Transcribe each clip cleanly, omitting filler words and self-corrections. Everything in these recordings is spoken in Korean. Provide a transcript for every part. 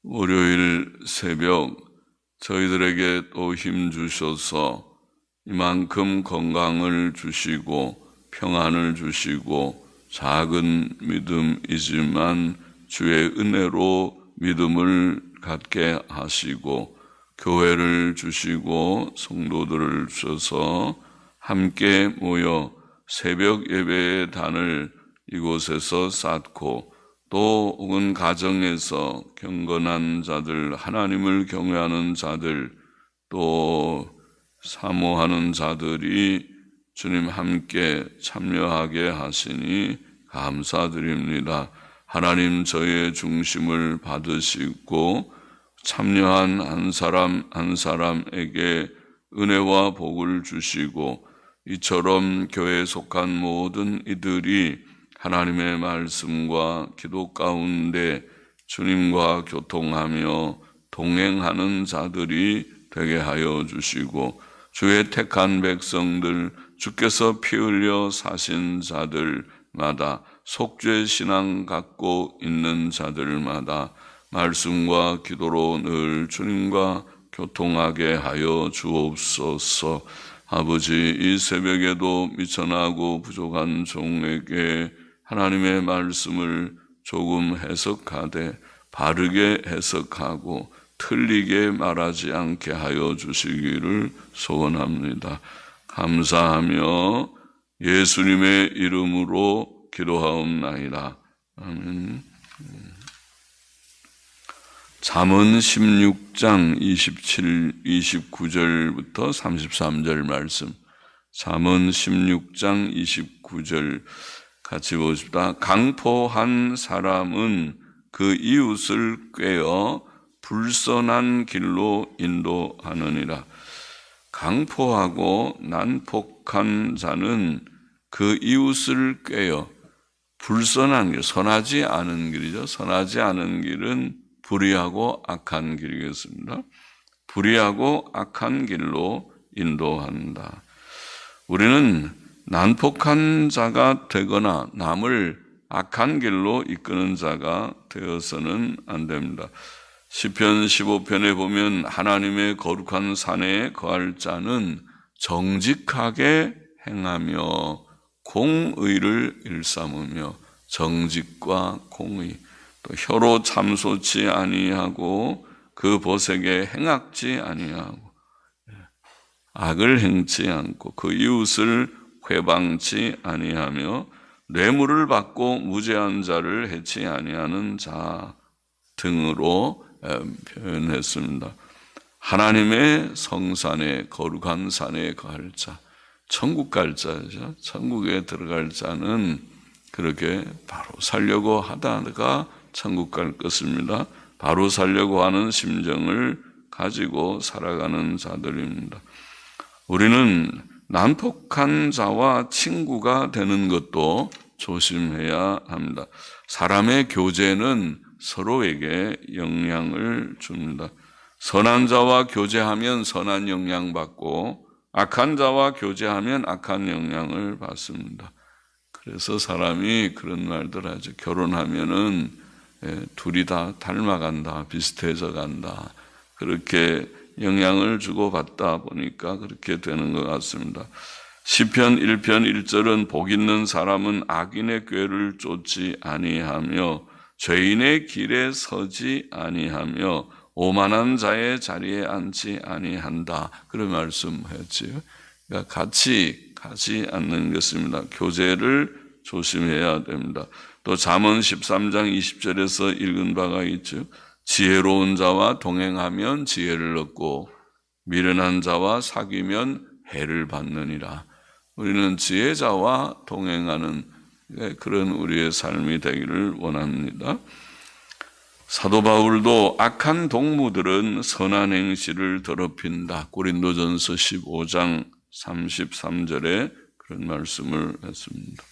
월요일 새벽 저희들에게 또 힘 주셔서 이만큼 건강을 주시고 평안을 주시고 작은 믿음이지만 주의 은혜로 믿음을 갖게 하시고 교회를 주시고 성도들을 주셔서 함께 모여 새벽 예배의 단을 이곳에서 쌓고 또 혹은 가정에서 경건한 자들, 하나님을 경외하는 자들, 또 사모하는 자들이 주님 함께 참여하게 하시니 감사드립니다. 하나님 저희의 중심을 받으시고 참여한 한 사람 한 사람에게 은혜와 복을 주시고 이처럼 교회에 속한 모든 이들이 하나님의 말씀과 기도 가운데 주님과 교통하며 동행하는 자들이 되게 하여 주시고 주의 택한 백성들, 주께서 피 흘려 사신 자들마다 속죄 신앙 갖고 있는 자들마다 말씀과 기도로 늘 주님과 교통하게 하여 주옵소서. 아버지, 이 새벽에도 미천하고 부족한 종에게 하나님의 말씀을 조금 해석하되 바르게 해석하고 틀리게 말하지 않게 하여 주시기를 소원합니다. 감사하며 예수님의 이름으로 기도하옵나이다. 아멘. 잠언 16장 29절부터 33절 말씀. 잠언 16장 29절 같이 보십시다. 강포한 사람은 그 이웃을 꾀어 불선한 길로 인도하느니라. 강포하고 난폭한 자는 그 이웃을 꾀어 불선한 길, 선하지 않은 길이죠. 선하지 않은 길은 불의하고 악한 길이겠습니다. 불의하고 악한 길로 인도한다. 우리는 난폭한 자가 되거나 남을 악한 길로 이끄는 자가 되어서는 안 됩니다. 시편 15편에 보면 하나님의 거룩한 산에 거할 자는 정직하게 행하며 공의를 일삼으며 정직과 공의 또 혀로 참소치 아니하고 그 보색에 행악지 아니하고 악을 행치 않고 그 이웃을 회방치 아니하며 뇌물을 받고 무죄한 자를 해치 아니하는 자 등으로 표현했습니다. 하나님의 성산에 거룩한 산에 거할 자, 천국 갈 자죠. 천국에 들어갈 자는 그렇게 바로 살려고 하다가 천국 갈 것입니다. 바로 살려고 하는 심정을 가지고 살아가는 자들입니다. 우리는 난폭한 자와 친구가 되는 것도 조심해야 합니다. 사람의 교제는 서로에게 영향을 줍니다. 선한 자와 교제하면 선한 영향 받고 악한 자와 교제하면 악한 영향을 받습니다. 그래서 사람이 그런 말들 하죠. 결혼하면은 둘이 다 닮아간다, 비슷해져 간다. 그렇게 영향을 주고받다 보니까 그렇게 되는 것 같습니다. 시편 1편 1절은 복 있는 사람은 악인의 꾀를 쫓지 아니하며 죄인의 길에 서지 아니하며 오만한 자의 자리에 앉지 아니한다. 그런 말씀했지요. 그러니까 같이 가지 않는 것입니다. 교제를 조심해야 됩니다. 또 잠언 13장 20절에서 읽은 바가 있죠. 지혜로운 자와 동행하면 지혜를 얻고 미련한 자와 사귀면 해를 받느니라. 우리는 지혜자와 동행하는 그런 우리의 삶이 되기를 원합니다. 사도 바울도 악한 동무들은 선한 행실을 더럽힌다. 고린도전서 15장 33절에 그런 말씀을 했습니다.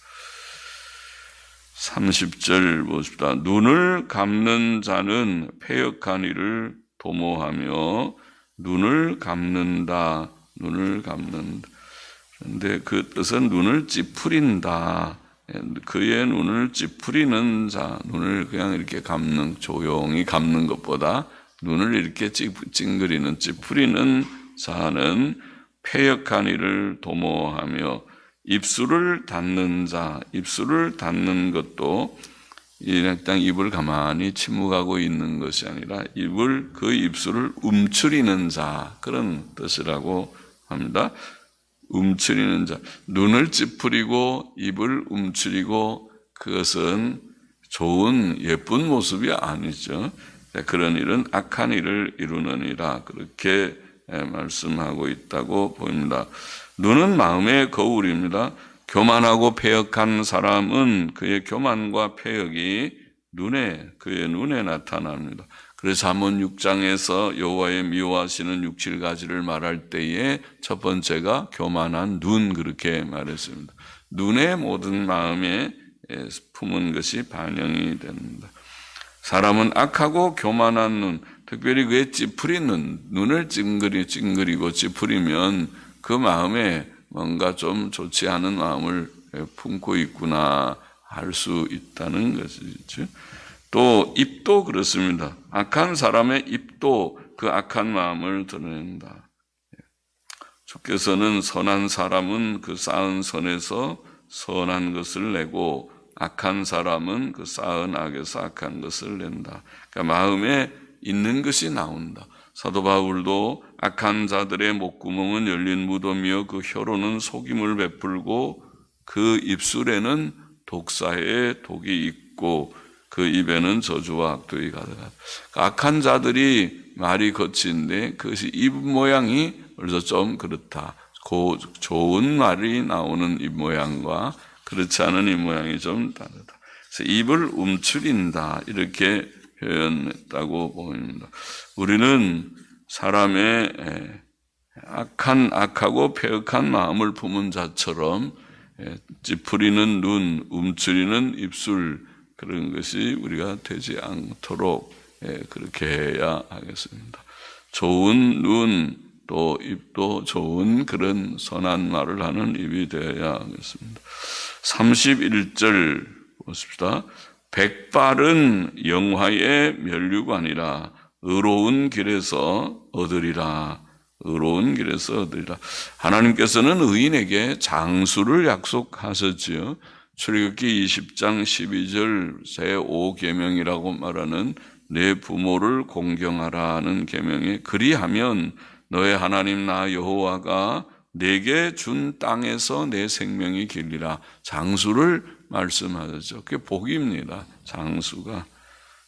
30절 보십시다. 눈을 감는 자는 패역한 일을 도모하며 눈을 감는다. 눈을 감는다. 그런데 그 뜻은 눈을 찌푸린다. 그의 눈을 찌푸리는 자, 눈을 그냥 이렇게 조용히 감는 것보다 눈을 이렇게 찡그리는, 찌푸리는 자는 패역한 이를 도모하며, 입술을 닫는 자, 입술을 닫는 것도 그냥 입을 가만히 침묵하고 있는 것이 아니라 그 입술을 움츠리는 자, 그런 뜻이라고 합니다. 움츠리는 자, 눈을 찌푸리고 입을 움츠리고, 그것은 좋은 예쁜 모습이 아니죠. 그런 일은 악한 일을 이루느니라, 그렇게 말씀하고 있다고 보입니다. 눈은 마음의 거울입니다. 교만하고 패역한 사람은 그의 교만과 패역이 그의 눈에 나타납니다. 그래서 잠언 6장에서 여호와의 미워하시는 6, 7가지를 말할 때에 첫 번째가 교만한 눈, 그렇게 말했습니다. 눈의 모든 마음에 품은 것이 반영이 됩니다. 사람은 악하고 교만한 눈, 특별히 그의 찌푸리는 눈을 찡그리고 찌푸리면 그 마음에 뭔가 좀 좋지 않은 마음을 품고 있구나 할 수 있다는 것이죠. 또 입도 그렇습니다. 악한 사람의 입도 그 악한 마음을 드러낸다. 주께서는 선한 사람은 그 쌓은 선에서 선한 것을 내고, 악한 사람은 그 쌓은 악에서 악한 것을 낸다. 그러니까 마음에 있는 것이 나온다. 사도 바울도 악한 자들의 목구멍은 열린 무덤이요 그 혀로는 속임을 베풀고 그 입술에는 독사의 독이 있고 그 입에는 저주와 악독이 가득하다. 악한 자들이 말이 거친데 그것이 입 모양이 그래서 좀 그렇다. 좋은 말이 나오는 입 모양과 그렇지 않은 입 모양이 좀 다르다. 그래서 입을 움츠린다, 이렇게 표현했다고 보입니다. 우리는 사람의 악하고 패역한 마음을 품은 자처럼 찌푸리는 눈, 움츠리는 입술, 그런 것이 우리가 되지 않도록 그렇게 해야 하겠습니다. 좋은 눈, 또 입도 좋은 그런 선한 말을 하는 입이 되어야 하겠습니다. 31절 보십시다. 백발은 영화의 면류관이라 의로운 길에서 얻으리라. 의로운 길에서 얻으리라. 하나님께서는 의인에게 장수를 약속하셨지요. 출애굽기 20장 12절 제5계명이라고 말하는 내 부모를 공경하라는 계명에, 그리하면 너의 하나님 나 여호와가 내게 준 땅에서 내 생명이 길리라. 장수를 말씀하셨죠. 그게 복입니다. 장수가.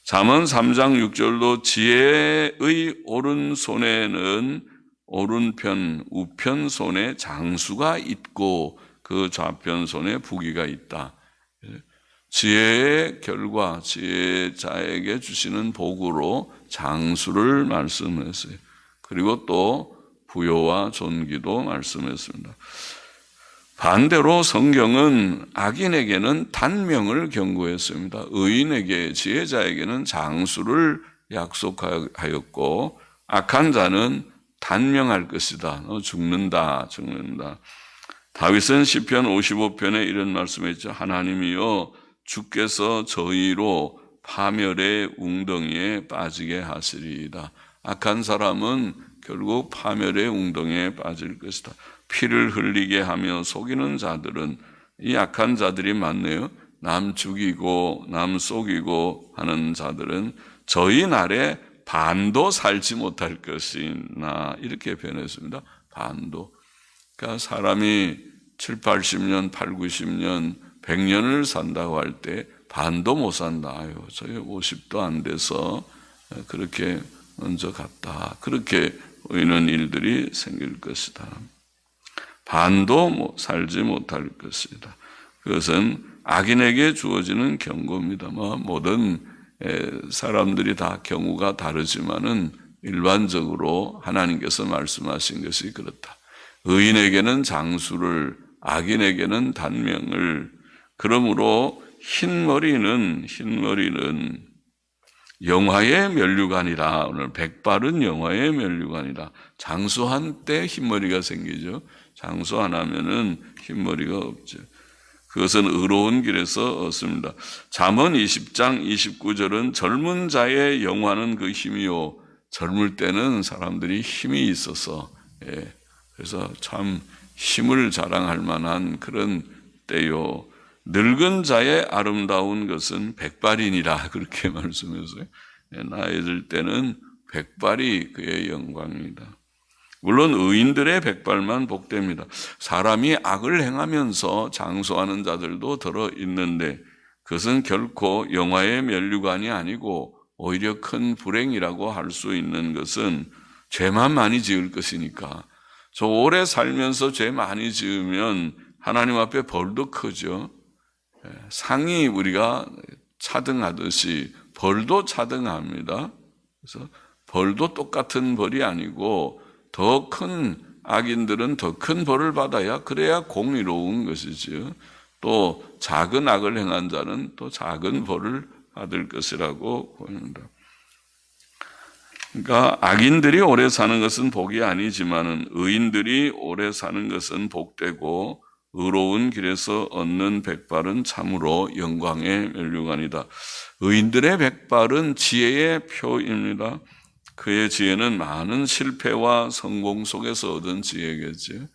잠언 3장 6절도 지혜의 오른손에는 오른편 우편손에 장수가 있고 그 좌편손에 부귀가 있다. 지혜의 결과, 지혜자에게 주시는 복으로 장수를 말씀했어요. 그리고 또 부요와 존귀도 말씀했습니다. 반대로 성경은 악인에게는 단명을 경고했습니다. 의인에게, 지혜자에게는 장수를 약속하였고, 악한 자는 단명할 것이다. 너 죽는다. 다윗은 시편 55편에 이런 말씀했죠. 하나님이여 주께서 저희로 파멸의 웅덩이에 빠지게 하시리이다. 악한 사람은 결국 파멸의 웅덩이에 빠질 것이다. 피를 흘리게 하며 속이는 자들은, 이 악한 자들이 많네요. 남 죽이고 남 속이고 하는 자들은 저희 날에 반도 살지 못할 것이나, 이렇게 표현했습니다. 반도. 그러니까 사람이 7, 80년, 8, 90년, 100년을 산다고 할 때 반도 못 산다. 아유, 저희 50도 안 돼서 그렇게 먼저 갔다. 그렇게 보이는 일들이 생길 것이다. 반도 살지 못할 것이다. 그것은 악인에게 주어지는 경고입니다만, 모든 사람들이 다 경우가 다르지만은 일반적으로 하나님께서 말씀하신 것이 그렇다. 의인에게는 장수를, 악인에게는 단명을. 그러므로 흰머리는 영화의 면류관이라. 오늘 백발은 영화의 면류관이라. 장수한 때 흰머리가 생기죠. 장수 안 하면은 흰머리가 없죠. 그것은 의로운 길에서 얻습니다. 잠언 20장 29절은 젊은 자의 영화는 그 힘이요. 젊을 때는 사람들이 힘이 있어서, 그래서 참 힘을 자랑할 만한 그런 때요. 늙은 자의 아름다운 것은 백발이니라 그렇게 말씀했어요. 나이 들 때는 백발이 그의 영광이다. 물론 의인들의 백발만 복됩니다. 사람이 악을 행하면서 장수하는 자들도 들어있는데 그것은 결코 영화의 면류관이 아니고 오히려 큰 불행이라고 할 수 있는 것은 죄만 많이 지을 것이니까. 저 오래 살면서 죄 많이 지으면 하나님 앞에 벌도 크죠. 상이 우리가 차등하듯이 벌도 차등합니다. 그래서 벌도 똑같은 벌이 아니고 더 큰 악인들은 더 큰 벌을 받아야 그래야 공의로운 것이지요. 또 작은 악을 행한 자는 또 작은 벌을 받을 것이라고 보입니다. 그러니까 악인들이 오래 사는 것은 복이 아니지만은 의인들이 오래 사는 것은 복되고 의로운 길에서 얻는 백발은 참으로 영광의 면류관이다. 의인들의 백발은 지혜의 표입니다. 그의 지혜는 많은 실패와 성공 속에서 얻은 지혜겠죠.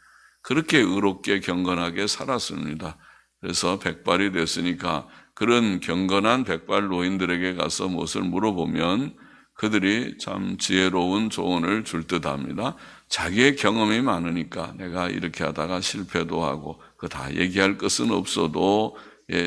그렇게 의롭게 경건하게 살았습니다. 그래서 백발이 됐으니까 그런 경건한 백발 노인들에게 가서 무엇을 물어보면 그들이 참 지혜로운 조언을 줄 듯합니다. 자기의 경험이 많으니까 내가 이렇게 하다가 실패도 하고 그 다 얘기할 것은 없어도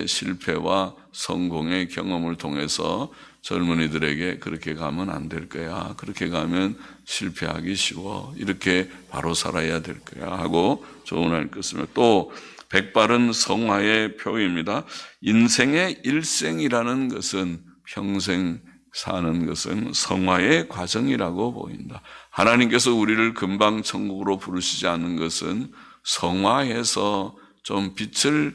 실패와 성공의 경험을 통해서 젊은이들에게 그렇게 가면 안 될 거야. 그렇게 가면 실패하기 쉬워. 이렇게 바로 살아야 될 거야 하고 조언할 것입니다. 또 백발은 성화의 표입니다. 인생의 일생이라는 것은 평생 사는 것은 성화의 과정이라고 보인다. 하나님께서 우리를 금방 천국으로 부르시지 않는 것은 성화해서 좀 빛을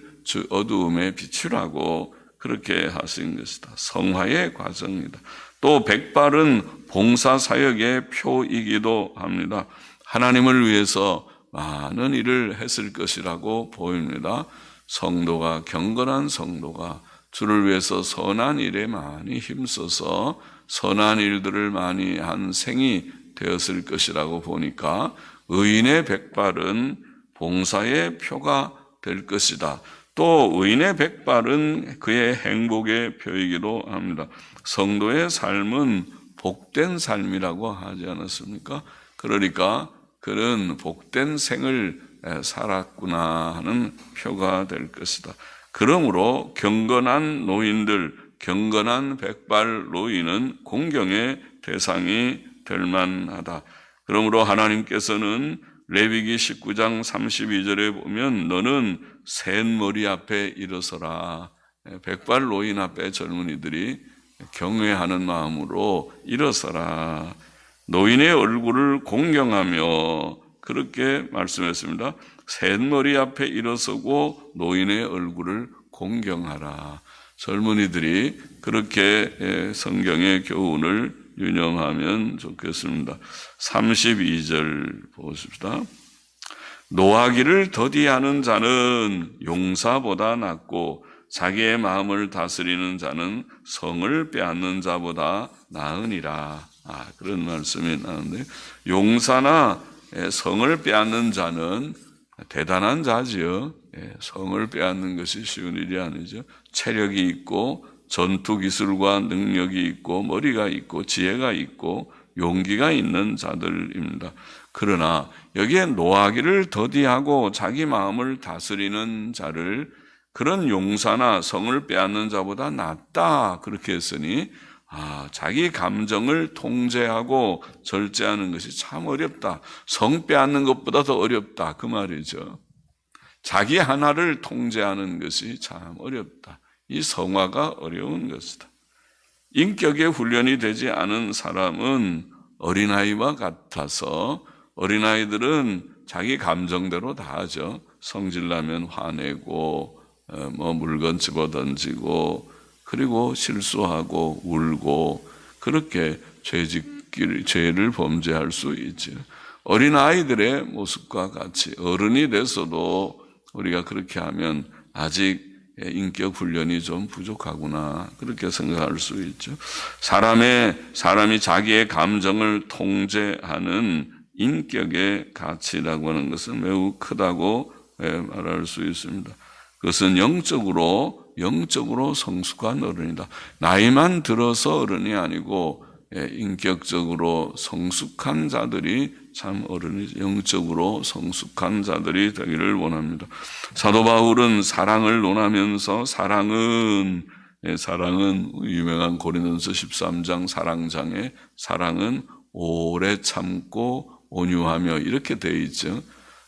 어두움에 비추라고 그렇게 하신 것이다. 성화의 과정이다. 또 백발은 봉사사역의 표이기도 합니다. 하나님을 위해서 많은 일을 했을 것이라고 보입니다. 성도가 경건한 성도가 주를 위해서 선한 일에 많이 힘써서 선한 일들을 많이 한 생이 되었을 것이라고 보니까 의인의 백발은 봉사의 표가 될 것이다. 또 의인의 백발은 그의 행복의 표이기도 합니다. 성도의 삶은 복된 삶이라고 하지 않았습니까? 그러니까 그런 복된 생을 살았구나 하는 표가 될 것이다. 그러므로 경건한 노인들, 경건한 백발 노인은 공경의 대상이 될 만하다. 그러므로 하나님께서는 레위기 19장 32절에 보면 너는 샌머리 앞에 일어서라. 백발 노인 앞에 젊은이들이 경외하는 마음으로 일어서라. 노인의 얼굴을 공경하며 그렇게 말씀했습니다. 샌머리 앞에 일어서고 노인의 얼굴을 공경하라. 젊은이들이 그렇게 성경의 교훈을 유념하면 좋겠습니다. 32절 보십시다. 노하기를 더디하는 자는 용사보다 낫고 자기의 마음을 다스리는 자는 성을 빼앗는 자보다 나으니라. 그런 말씀이 나오는데 용사나 성을 빼앗는 자는 대단한 자지요. 성을 빼앗는 것이 쉬운 일이 아니죠. 체력이 있고 전투 기술과 능력이 있고 머리가 있고 지혜가 있고 용기가 있는 자들입니다. 그러나 여기에 노하기를 더디하고 자기 마음을 다스리는 자를 그런 용사나 성을 빼앗는 자보다 낫다 그렇게 했으니 자기 감정을 통제하고 절제하는 것이 참 어렵다. 성 빼앗는 것보다 더 어렵다 그 말이죠. 자기 하나를 통제하는 것이 참 어렵다. 이 성화가 어려운 것이다. 인격의 훈련이 되지 않은 사람은 어린아이와 같아서 어린아이들은 자기 감정대로 다 하죠. 성질나면 화내고 물건 집어던지고 그리고 실수하고 울고 그렇게 죄를 범죄할 수 있죠. 어린아이들의 모습과 같이 어른이 돼서도 우리가 그렇게 하면 아직 인격 훈련이 좀 부족하구나 그렇게 생각할 수 있죠. 사람이 자기의 감정을 통제하는 인격의 가치라고 하는 것은 매우 크다고 말할 수 있습니다. 그것은 영적으로 성숙한 어른이다. 나이만 들어서 어른이 아니고 인격적으로 성숙한 자들이 참 어른이죠. 영적으로 성숙한 자들이 되기를 원합니다. 사도 바울은 사랑을 논하면서 사랑은 유명한 고린도전서 13장 사랑장에 사랑은 오래 참고 온유하며 이렇게 되어 있죠.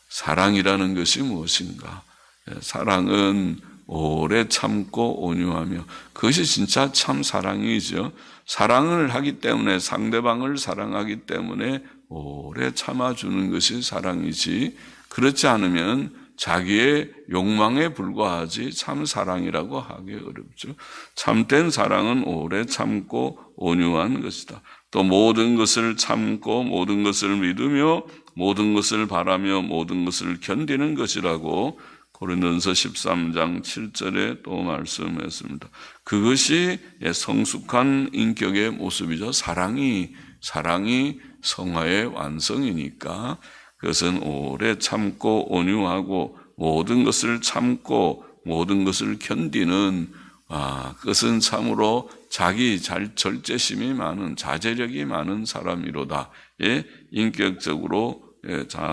사랑이라는 것이 무엇인가? 사랑은 오래 참고 온유하며 그것이 진짜 참 사랑이죠. 사랑을 하기 때문에 상대방을 사랑하기 때문에 오래 참아주는 것이 사랑이지 그렇지 않으면 자기의 욕망에 불과하지 참 사랑이라고 하기 어렵죠. 참된 사랑은 오래 참고 온유한 것이다. 또 모든 것을 참고 모든 것을 믿으며 모든 것을 바라며 모든 것을 견디는 것이라고 고린도전서 13장 7절에 또 말씀했습니다. 그것이 성숙한 인격의 모습이죠. 사랑이 성화의 완성이니까 그것은 오래 참고 온유하고 모든 것을 참고 모든 것을 견디는 그것은 참으로 자기 절제심이 많은 자제력이 많은 사람이로다. 인격적으로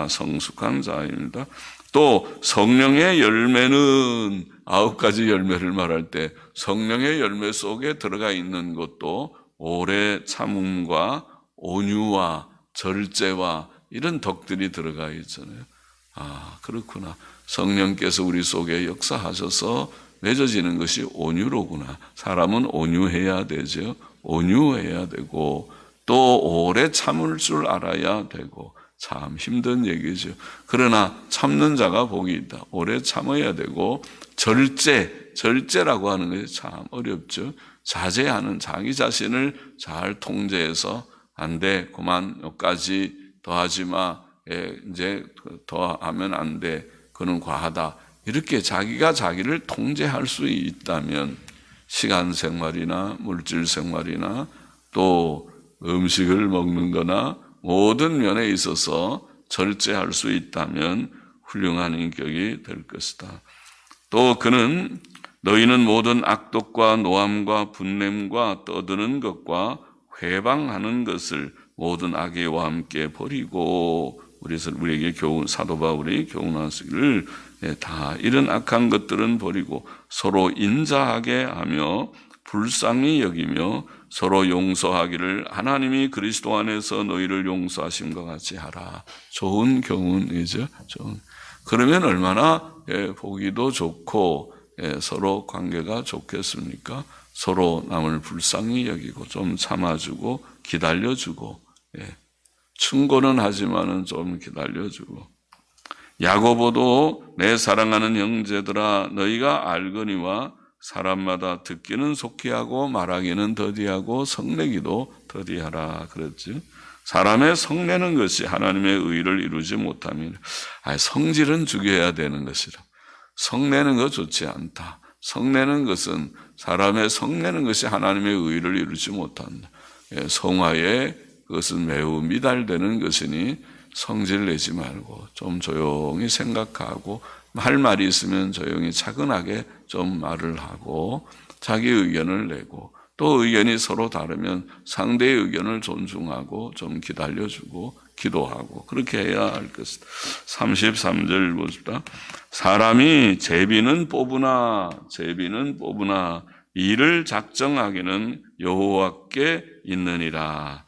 성숙한 자입니다. 또 성령의 열매는 9가지 열매를 말할 때 성령의 열매 속에 들어가 있는 것도 오래 참음과 온유와 절제와 이런 덕들이 들어가 있잖아요. 그렇구나. 성령께서 우리 속에 역사하셔서 맺어지는 것이 온유로구나. 사람은 온유해야 되죠. 온유해야 되고 또 오래 참을 줄 알아야 되고 참 힘든 얘기죠. 그러나 참는 자가 복이 있다. 오래 참아야 되고 절제라고 하는 것이 참 어렵죠. 자제하는 자기 자신을 잘 통제해서 안 돼. 그만 여기까지 더하지 마. 이제 더하면 안 돼. 그는 과하다. 이렇게 자기가 자기를 통제할 수 있다면 시간 생활이나 물질 생활이나 또 음식을 먹는 거나 모든 면에 있어서 절제할 수 있다면 훌륭한 인격이 될 것이다. 또 그는 너희는 모든 악독과 노함과 분냄과 떠드는 것과 회방하는 것을 모든 악의와 함께 버리고 우리에게 사도 바울이 교훈하시기를 다 이런 악한 것들은 버리고 서로 인자하게 하며 불쌍히 여기며 서로 용서하기를 하나님이 그리스도 안에서 너희를 용서하심과 같이 하라. 좋은 교훈이죠. 그러면 얼마나 보기도 좋고 서로 관계가 좋겠습니까? 서로 남을 불쌍히 여기고 좀 참아주고 기다려주고 충고는 하지만은 좀 기다려주고 야고보도 내 사랑하는 형제들아 너희가 알거니와 사람마다 듣기는 속히 하고 말하기는 더디하고 성내기도 더디하라 그랬지. 사람의 성내는 것이 하나님의 의를 이루지 못함이라. 성질은 죽여야 되는 것이라. 성내는 것 좋지 않다. 성내는 것은 사람의 성내는 것이 하나님의 의를 이루지 못한다. 성화에 그것은 매우 미달되는 것이니 성질 내지 말고 좀 조용히 생각하고 할 말이 있으면 조용히 차분하게 좀 말을 하고 자기 의견을 내고 또 의견이 서로 다르면 상대의 의견을 존중하고 좀 기다려주고 기도하고 그렇게 해야 할 것이다. 33절 보십시다. 사람이 제비는 뽑으나 이를 작정하기는 여호와께 있느니라.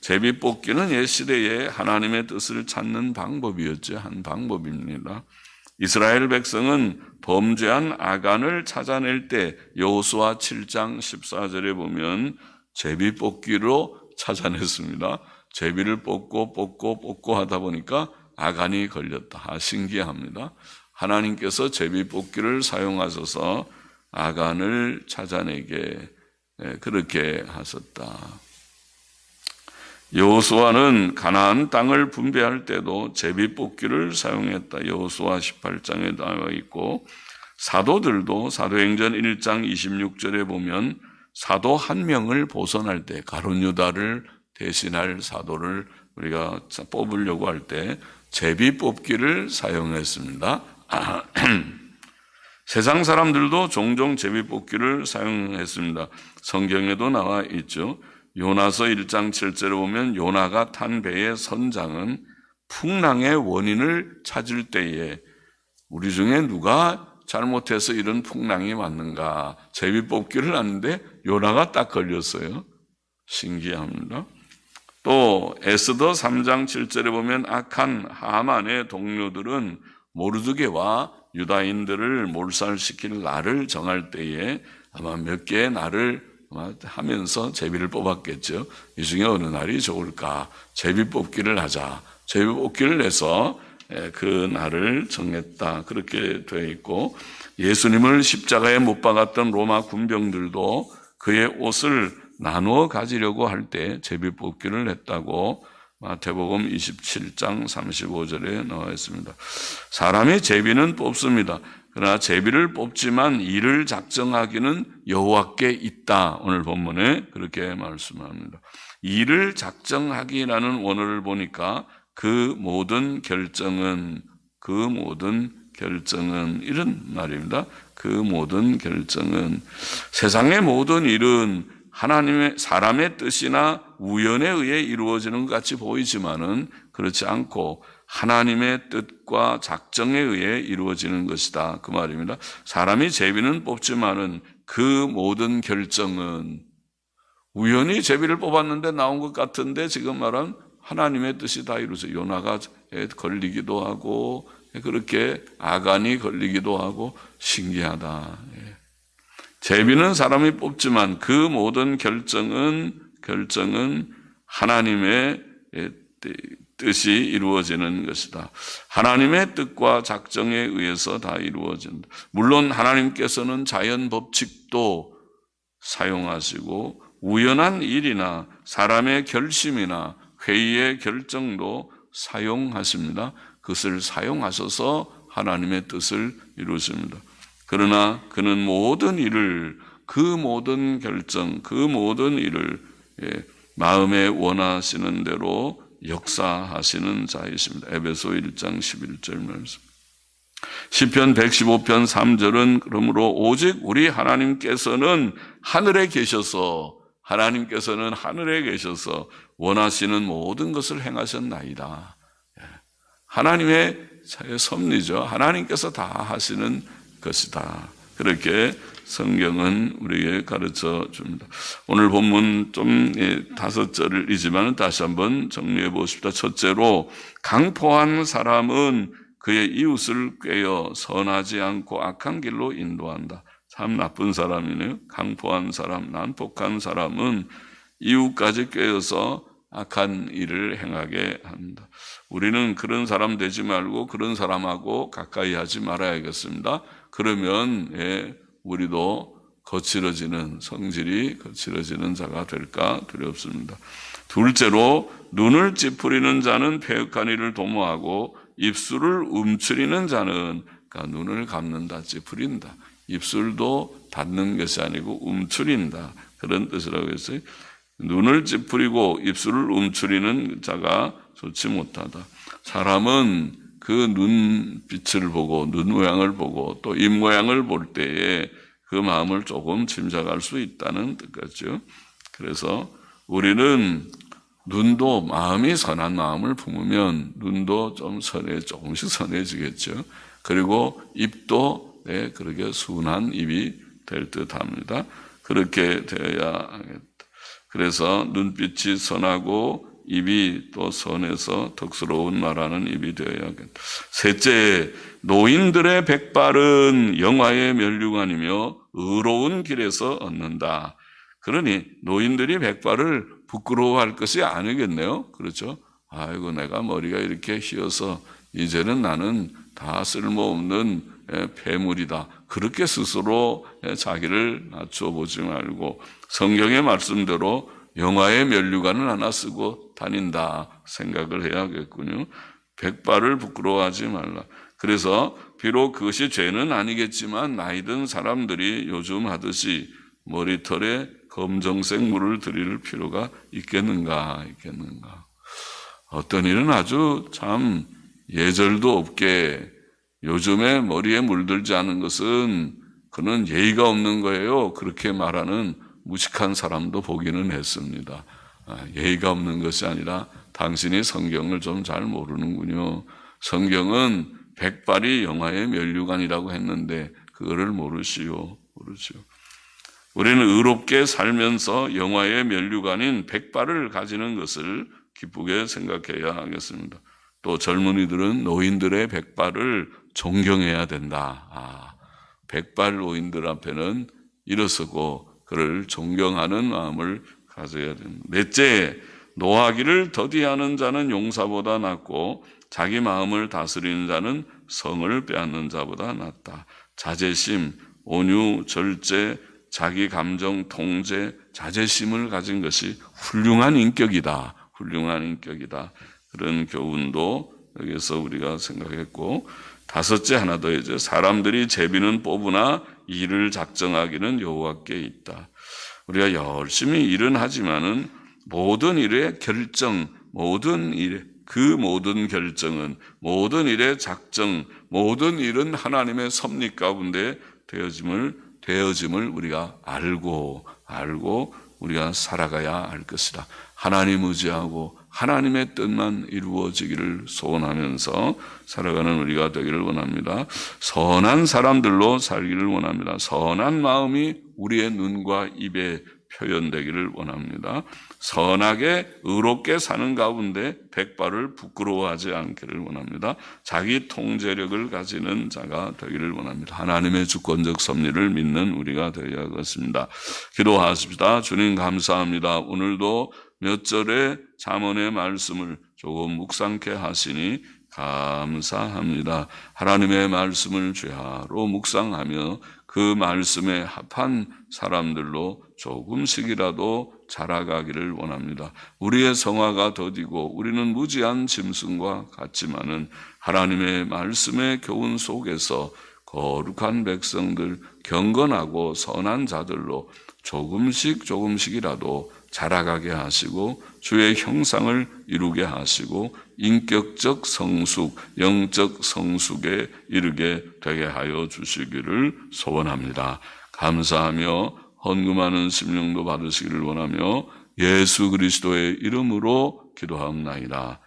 제비뽑기는 옛시대에 하나님의 뜻을 찾는 방법이었죠. 한 방법입니다. 이스라엘 백성은 범죄한 아간을 찾아낼 때 여호수아 7장 14절에 보면 제비뽑기로 찾아냈습니다. 제비를 뽑고 하다 보니까 아간이 걸렸다. 신기합니다. 하나님께서 제비뽑기를 사용하셔서 아간을 찾아내게 그렇게 하셨다. 여호수아는 가나안 땅을 분배할 때도 제비뽑기를 사용했다. 여호수아 18장에 나와 있고, 사도들도 사도행전 1장 26절에 보면 사도 한 명을 보선할 때, 가룟 유다를 대신할 사도를 우리가 뽑으려고 할 때 제비뽑기를 사용했습니다. 세상 사람들도 종종 제비뽑기를 사용했습니다. 성경에도 나와 있죠. 요나서 1장 7절에 보면 요나가 탄 배의 선장은 풍랑의 원인을 찾을 때에 우리 중에 누가 잘못해서 이런 풍랑이 왔는가 제비뽑기를 하는데 요나가 딱 걸렸어요. 신기합니다. 또 에스더 3장 7절에 보면 악한 하만의 동료들은 모르드게와 유다인들을 몰살시킬 날을 정할 때에 아마 몇 개의 날을 하면서 제비를 뽑았겠죠. 이 중에 어느 날이 좋을까? 제비 뽑기를 하자. 제비 뽑기를 해서 그 날을 정했다. 그렇게 되어 있고, 예수님을 십자가에 못 박았던 로마 군병들도 그의 옷을 나누어 가지려고 할 때 제비 뽑기를 했다고 마태복음 27장 35절에 나와 있습니다. 사람이 제비는 뽑습니다. 그러나 제비를 뽑지만 이를 작정하기는 여호와께 있다. 오늘 본문에 그렇게 말씀합니다. 이를 작정하기라는 원어를 보니까 그 모든 결정은 이런 말입니다. 그 모든 결정은 세상의 모든 일은 하나님의 사람의 뜻이나 우연에 의해 이루어지는 것 같이 보이지만은 그렇지 않고 하나님의 뜻과 작정에 의해 이루어지는 것이다. 그 말입니다. 사람이 제비는 뽑지만은 그 모든 결정은 우연히 제비를 뽑았는데 나온 것 같은데 지금 말한 하나님의 뜻이 다 이루어져. 요나가 걸리기도 하고 그렇게 아간이 걸리기도 하고 신기하다. 제비는 사람이 뽑지만 그 모든 결정은 하나님의 뜻이 이루어지는 것이다. 하나님의 뜻과 작정에 의해서 다 이루어진다. 물론 하나님께서는 자연 법칙도 사용하시고 우연한 일이나 사람의 결심이나 회의의 결정도 사용하십니다. 그것을 사용하셔서 하나님의 뜻을 이루십니다. 그러나 그는 모든 일을, 그 모든 결정, 그 모든 일을 마음에 원하시는 대로 역사하시는 자이십니다. 에베소 1장 11절 말씀. 시편 115편 3절은 그러므로 오직 우리 하나님께서는 하늘에 계셔서 원하시는 모든 것을 행하셨나이다. 하나님의 섭리죠. 하나님께서 다 하시는 것이다. 그렇게 성경은 우리에게 가르쳐 줍니다. 오늘 본문 좀 5절이지만 다시 한번 정리해 보십시다. 첫째로 강포한 사람은 그의 이웃을 꾀어 선하지 않고 악한 길로 인도한다. 참 나쁜 사람이네요. 강포한 사람, 난폭한 사람은 이웃까지 꾀어서 악한 일을 행하게 한다. 우리는 그런 사람 되지 말고 그런 사람하고 가까이 하지 말아야겠습니다. 그러면 우리도 성질이 거칠어지는 자가 될까 두렵습니다. 둘째로 눈을 찌푸리는 자는 패역한 일을 도모하고 입술을 움츠리는 자는, 그러니까 눈을 감는다, 찌푸린다. 입술도 닫는 것이 아니고 움츠린다. 그런 뜻이라고 했어요. 눈을 찌푸리고 입술을 움츠리는 자가 좋지 못하다. 사람은 그 눈빛을 보고 눈 모양을 보고 또 입 모양을 볼 때에 그 마음을 조금 짐작할 수 있다는 뜻 같죠. 그래서 우리는 눈도 마음이 선한 마음을 품으면 눈도 조금씩 선해지겠죠. 그리고 입도 그렇게 순한 입이 될 듯합니다. 그렇게 되어야 하겠다. 그래서 눈빛이 선하고 입이 또 선해서 덕스러운 말하는 입이 되어야겠다. 셋째, 노인들의 백발은 영화의 면류관이며 의로운 길에서 얻는다. 그러니 노인들이 백발을 부끄러워할 것이 아니겠네요. 그렇죠? 아이고, 내가 머리가 이렇게 휘어서 이제는 나는 다 쓸모없는 폐물이다. 그렇게 스스로 자기를 낮춰 보지 말고 성경의 말씀대로 영화의 면류관을 하나 쓰고 다닌다 생각을 해야겠군요. 백발을 부끄러워하지 말라. 그래서 비록 그것이 죄는 아니겠지만 나이 든 사람들이 요즘 하듯이 머리털에 검정색 물을 들일 필요가 있겠는가. 어떤 일은 아주 참 예절도 없게 요즘에 머리에 물들지 않은 것은 그는 예의가 없는 거예요. 그렇게 말하는 무식한 사람도 보기는 했습니다. 예의가 없는 것이 아니라 당신이 성경을 좀 잘 모르는군요. 성경은 백발이 영화의 면류관이라고 했는데 그거를 모르시오. 우리는 의롭게 살면서 영화의 면류관인 백발을 가지는 것을 기쁘게 생각해야 하겠습니다. 또 젊은이들은 노인들의 백발을 존경해야 된다. 백발 노인들 앞에는 일어서고 그를 존경하는 마음을 가져야 됩니다. 넷째, 노하기를 더디하는 자는 용사보다 낫고 자기 마음을 다스리는 자는 성을 빼앗는 자보다 낫다. 자제심, 온유, 절제, 자기 감정 통제, 자제심을 가진 것이 훌륭한 인격이다. 그런 교훈도 여기서 우리가 생각했고, 다섯째 하나 더 이제 사람들이 제비는 뽑으나 일을 작정하기는 여호와께 있다. 우리가 열심히 일은 하지만은 모든 일의 결정, 모든 결정은, 모든 일의 작정, 모든 일은 하나님의 섭리 가운데 되어짐을 우리가 알고 우리가 살아가야 할 것이다. 하나님 의지하고 하나님의 뜻만 이루어지기를 소원하면서 살아가는 우리가 되기를 원합니다. 선한 사람들로 살기를 원합니다. 선한 마음이 우리의 눈과 입에 표현되기를 원합니다. 선하게 의롭게 사는 가운데 백발을 부끄러워하지 않기를 원합니다. 자기 통제력을 가지는 자가 되기를 원합니다. 하나님의 주권적 섭리를 믿는 우리가 되어야겠습니다. 기도하십시다. 주님 감사합니다. 오늘도 몇 절의 잠언의 말씀을 조금 묵상케 하시니 감사합니다. 하나님의 말씀을 죄하로 묵상하며 그 말씀에 합한 사람들로 조금씩이라도 자라가기를 원합니다. 우리의 성화가 더디고 우리는 무지한 짐승과 같지만은 하나님의 말씀의 교훈 속에서 거룩한 백성들, 경건하고 선한 자들로 조금씩이라도 자라가게 하시고 주의 형상을 이루게 하시고 인격적 성숙, 영적 성숙에 이르게 되게 하여 주시기를 소원합니다. 감사하며 헌금하는 심령도 받으시기를 원하며 예수 그리스도의 이름으로 기도하옵나이다.